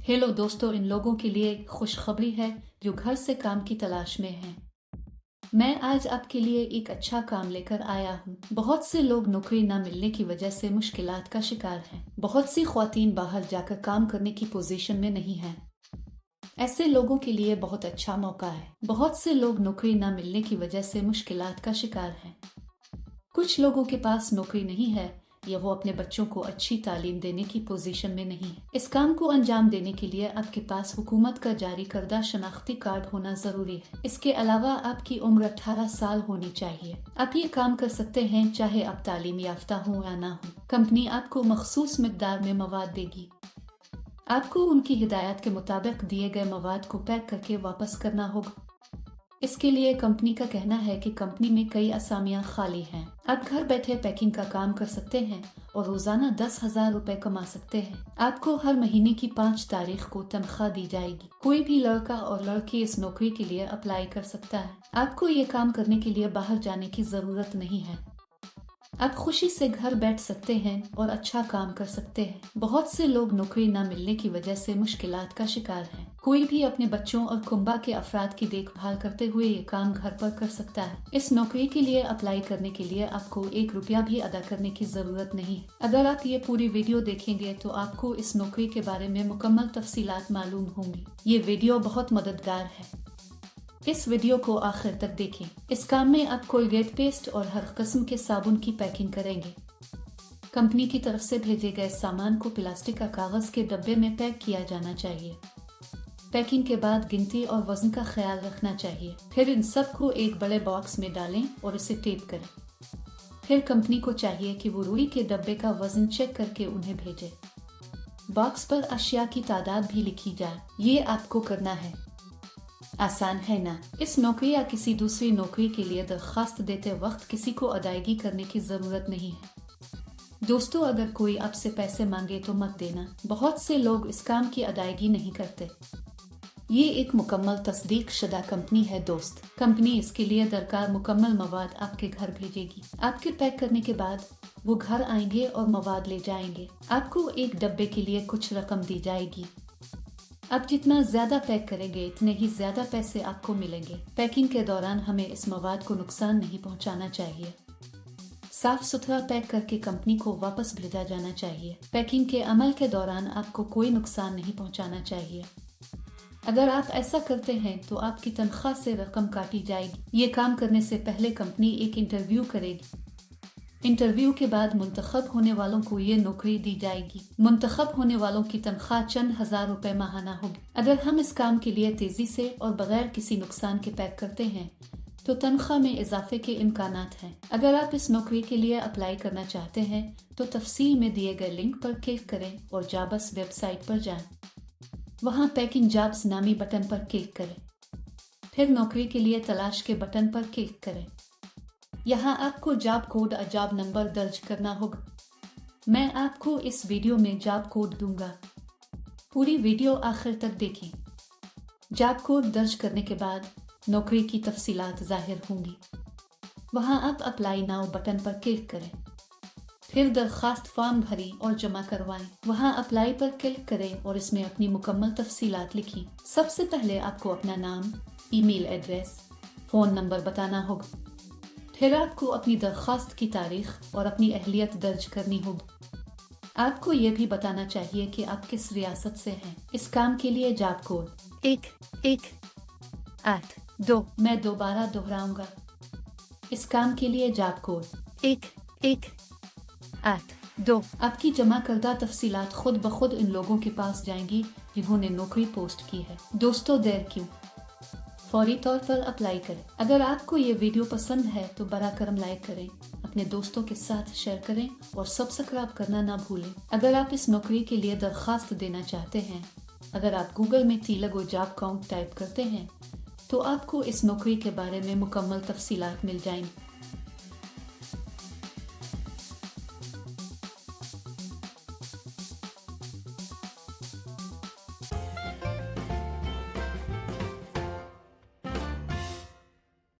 Hello दोस्तों, इन लोगों के लिए खुशखबरी है जो घर से काम की तलाश में हैं। मैं आज आपके लिए एक अच्छा काम लेकर आया हूँ। बहुत से लोग नौकरी न मिलने की वजह से मुश्किलात का शिकार हैं। बहुत सी ख्वातीन बाहर जाकर काम करने की पोजीशन में नहीं हैं। ऐसे लोगों के लिए बहुत अच्छा मौका है। बहुत से लोग नौकरी न मिलने की वजह से मुश्किलात का शिकार हैं। कुछ लोगों के पास नौकरी नहीं है या वो अपने बच्चों को अच्छी तालीम देने की पोजीशन में नहीं है। इस काम को अंजाम देने के लिए आपके पास हुकूमत का जारी करदा शनाख्ती कार्ड होना जरूरी है। इसके अलावा आपकी उम्र 18 साल होनी चाहिए। आप ये काम कर सकते हैं चाहे आप तालीम याफ्ता हो या ना हो। कंपनी आपको मखसूस मिकदार में मवाद देगी। आपको उनकी हिदायत के मुताबिक दिए गए मवाद को पैक करके वापस करना होगा। इसके लिए कंपनी का कहना है कि कंपनी में कई असामियां खाली हैं। आप घर बैठे पैकिंग का काम कर सकते हैं और रोजाना 10,000 रुपए कमा सकते हैं। आपको हर महीने की 5 तारीख को तनख्वाह दी जाएगी। कोई भी लड़का और लड़की इस नौकरी के लिए अप्लाई कर सकता है। आपको ये काम करने के लिए बाहर जाने की जरूरत नहीं है। आप खुशी से घर बैठ सकते हैं और अच्छा काम कर सकते हैं। बहुत से लोग नौकरी न मिलने की वजह से मुश्किलात का शिकार हैं। कोई भी अपने बच्चों और कुंबा के अफराद की देखभाल करते हुए ये काम घर पर कर सकता है। इस नौकरी के लिए अप्लाई करने के लिए आपको 1 रुपया भी अदा करने की जरूरत नहीं है। अगर आप ये पूरी वीडियो देखेंगे तो आपको इस नौकरी के बारे में मुकम्मल तफसीलात मालूम होंगी। ये वीडियो बहुत मददगार है। इस वीडियो को आखिर तक देखें। इस काम में आप कोलगेट पेस्ट और हर किस्म के साबुन की पैकिंग करेंगे। कंपनी की तरफ से भेजे गए सामान को प्लास्टिक का कागज के डब्बे में पैक किया जाना चाहिए। पैकिंग के बाद गिनती और वजन का ख्याल रखना चाहिए। फिर इन सब को एक बड़े बॉक्स में डालें और इसे टेप करें। फिर कंपनी को चाहिए कि वो रुई के डब्बे का वजन चेक करके उन्हें भेजे। बॉक्स पर अशिया की तादाद भी लिखी जाए। ये आपको करना है। आसान है ना? इस नौकरी या किसी दूसरी नौकरी के लिए दरखास्त देते वक्त किसी को अदायगी करने की जरूरत नहीं है। दोस्तों, अगर कोई आपसे पैसे मांगे तो मत देना। बहुत से लोग इस काम की अदायगी नहीं करते। ये एक मुकम्मल तस्दीक शुदा कंपनी है दोस्त। कंपनी इसके लिए दरकार मुकम्मल मवाद आपके घर भेजेगी। आपके पैक करने के बाद वो घर आएंगे और मवाद ले जाएंगे। आपको एक डब्बे के लिए कुछ रकम दी जाएगी। आप जितना ज्यादा पैक करेंगे इतने ही ज्यादा पैसे आपको मिलेंगे। पैकिंग के दौरान हमें इस मवाद को नुकसान नहीं पहुंचाना चाहिए। साफ सुथरा पैक करके कंपनी को वापस भेजा जाना चाहिए। पैकिंग के अमल के दौरान आपको कोई नुकसान नहीं पहुंचाना चाहिए। अगर आप ऐसा करते हैं तो आपकी तनख्वाह से रकम काटी जाएगी। ये काम करने से पहले कंपनी एक इंटरव्यू करेगी। इंटरव्यू के बाद मुंतखब होने वालों को ये नौकरी दी जाएगी। मुंतखब होने वालों की तनख्वाह चंद हजार रुपए माहाना होगी। अगर हम इस काम के लिए तेजी से और बगैर किसी नुकसान के पैक करते हैं तो तनख्वाह में इजाफे के इम्कानात हैं। अगर आप इस नौकरी के लिए अप्लाई करना चाहते हैं तो तफसील में दिए गए लिंक पर क्लिक करें और जाबस वेबसाइट पर जाएं। वहां पैकिंग जॉब्स नामी बटन पर क्लिक करें। फिर नौकरी के लिए तलाश के बटन पर क्लिक करें। यहाँ आपको जॉब कोड और जॉब नंबर दर्ज करना होगा। मैं आपको इस वीडियो में जॉब कोड दूंगा। पूरी वीडियो आखिर तक देखें। जॉब कोड दर्ज करने के बाद नौकरी की तफसीलात जाहिर होंगी। वहाँ आप अप्लाई नाउ बटन पर क्लिक करें। फिर दरखास्त फॉर्म भरी और जमा करवाएं। वहाँ अप्लाई पर क्लिक करें और इसमें अपनी मुकम्मल तफसीलात लिखी। सबसे पहले आपको अपना नाम, ईमेल एड्रेस, फ़ोन नंबर बताना होगा। फिर आपको अपनी दरख्वास्त की तारीख और अपनी अहलियत दर्ज करनी होगी। आपको ये भी बताना चाहिए कि आप किस रियासत से हैं। इस काम के लिए जॉब कोड 1182। मैं दोबारा दोहराऊंगा। इस काम के लिए जॉब कोड 1182। आपकी जमा करदा तफसीलात खुद ब खुद इन लोगों के पास जाएंगी जिन्होंने नौकरी पोस्ट की है। दोस्तों, देर क्यों? फौरी तौर पर अप्लाई करें। अगर आपको ये वीडियो पसंद है तो बरा करम लाइक करें, अपने दोस्तों के साथ शेयर करें और सब्सक्राइब करना ना भूलें। अगर आप इस नौकरी के लिए दरखास्त देना चाहते हैं, अगर आप गूगल में तीलगो जॉब काउंट टाइप करते हैं तो आपको इस नौकरी के बारे में मुकम्मल तफसीलात मिल जाएंगी।